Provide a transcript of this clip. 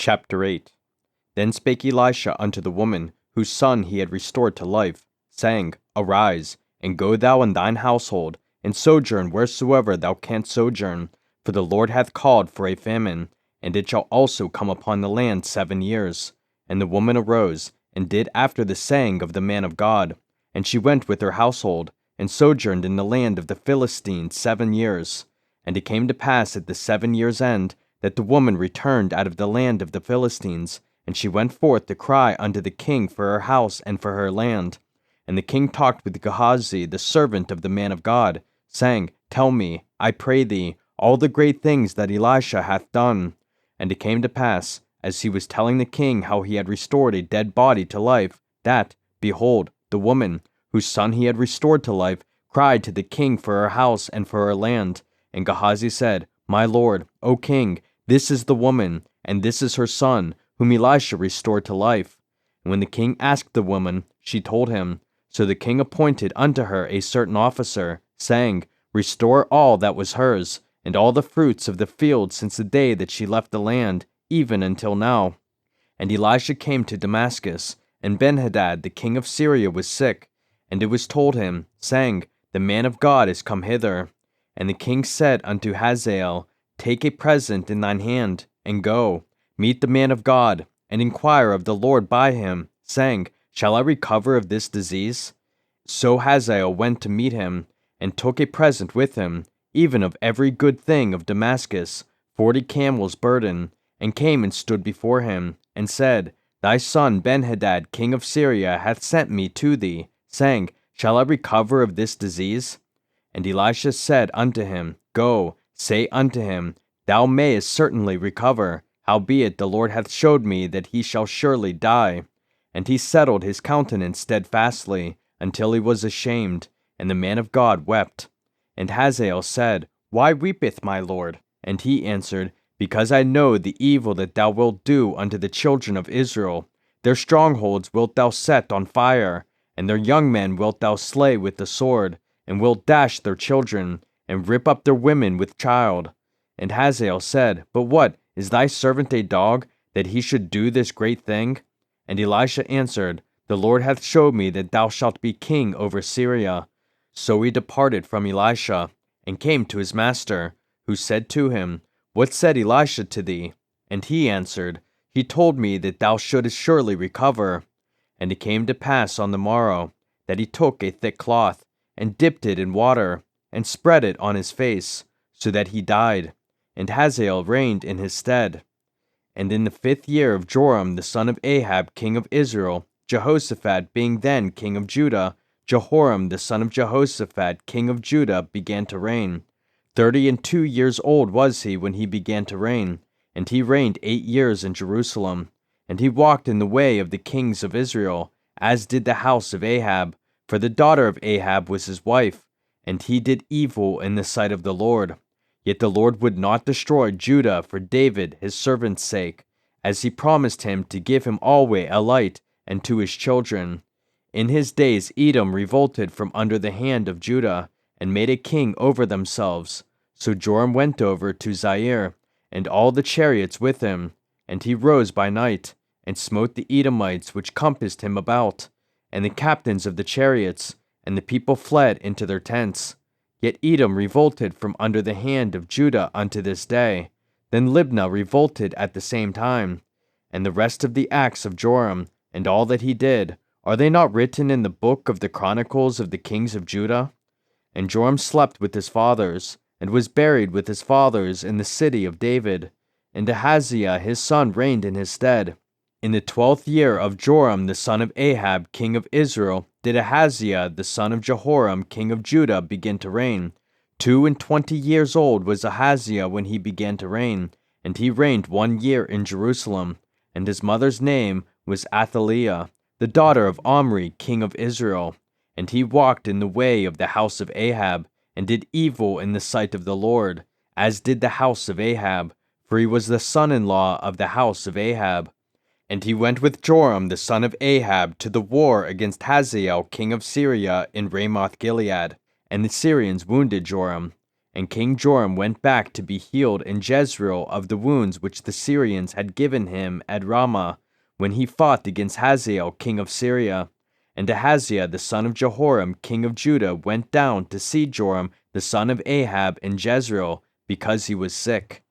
Chapter 8. Then spake Elisha unto the woman, whose son he had restored to life, saying, Arise, and go thou and thine household, and sojourn wheresoever thou canst sojourn, for the Lord hath called for a famine, and it shall also come upon the land 7 years. And the woman arose, and did after the saying of the man of God. And she went with her household, and sojourned in the land of the Philistines 7 years. And it came to pass at the 7 years' end, that the woman returned out of the land of the Philistines, and she went forth to cry unto the king for her house and for her land. And the king talked with Gehazi, the servant of the man of God, saying, Tell me, I pray thee, all the great things that Elisha hath done. And it came to pass, as he was telling the king how he had restored a dead body to life, that, behold, the woman, whose son he had restored to life, cried to the king for her house and for her land. And Gehazi said, My lord, O king, this is the woman, and this is her son, whom Elisha restored to life. And when the king asked the woman, she told him. So the king appointed unto her a certain officer, saying, Restore all that was hers, and all the fruits of the field since the day that she left the land, even until now. And Elisha came to Damascus, and Benhadad the king of Syria was sick. And it was told him, saying, The man of God is come hither. And the king said unto Hazael, Take a present in thine hand, and go, meet the man of God, and inquire of the Lord by him, saying, Shall I recover of this disease? So Hazael went to meet him, and took a present with him, even of every good thing of Damascus, 40 camels' burden, and came and stood before him, and said, Thy son Benhadad king of Syria hath sent me to thee, saying, Shall I recover of this disease? And Elisha said unto him, Go, say unto him, Thou mayest certainly recover, howbeit the Lord hath showed me that he shall surely die. And he settled his countenance steadfastly, until he was ashamed, and the man of God wept. And Hazael said, Why weepeth my lord? And he answered, Because I know the evil that thou wilt do unto the children of Israel. Their strongholds wilt thou set on fire, and their young men wilt thou slay with the sword, and wilt dash their children, and rip up their women with child. And Hazael said, But what, is thy servant a dog, that he should do this great thing? And Elisha answered, The Lord hath showed me that thou shalt be king over Syria. So he departed from Elisha, and came to his master, who said to him, What said Elisha to thee? And he answered, He told me that thou shouldest surely recover. And it came to pass on the morrow, that he took a thick cloth, and dipped it in water, and spread it on his face, so that he died. And Hazael reigned in his stead. And in the 5th year of Joram the son of Ahab king of Israel, Jehoshaphat being then king of Judah, Jehoram the son of Jehoshaphat king of Judah began to reign. 32 years old was he when he began to reign, and he reigned 8 years in Jerusalem. And he walked in the way of the kings of Israel, as did the house of Ahab, for the daughter of Ahab was his wife, and he did evil in the sight of the Lord. Yet the Lord would not destroy Judah for David his servant's sake, as he promised him to give him alway a light, and to his children. In his days Edom revolted from under the hand of Judah, and made a king over themselves. So Joram went over to Zair, and all the chariots with him, and he rose by night, and smote the Edomites which compassed him about, and the captains of the chariots, and the people fled into their tents. Yet Edom revolted from under the hand of Judah unto this day. Then Libnah revolted at the same time. And the rest of the acts of Joram, and all that he did, are they not written in the book of the Chronicles of the kings of Judah? And Joram slept with his fathers, and was buried with his fathers in the city of David. And Ahaziah his son reigned in his stead. In the 12th year of Joram the son of Ahab king of Israel did Ahaziah the son of Jehoram king of Judah begin to reign. 22 years old was Ahaziah when he began to reign, and he reigned 1 year in Jerusalem. And his mother's name was Athaliah, the daughter of Omri king of Israel. And he walked in the way of the house of Ahab, and did evil in the sight of the Lord, as did the house of Ahab, for he was the son-in-law of the house of Ahab. And he went with Joram the son of Ahab to the war against Hazael king of Syria in Ramoth Gilead. And the Syrians wounded Joram. And King Joram went back to be healed in Jezreel of the wounds which the Syrians had given him at Ramah, when he fought against Hazael king of Syria. And Ahaziah the son of Jehoram king of Judah went down to see Joram the son of Ahab in Jezreel, because he was sick.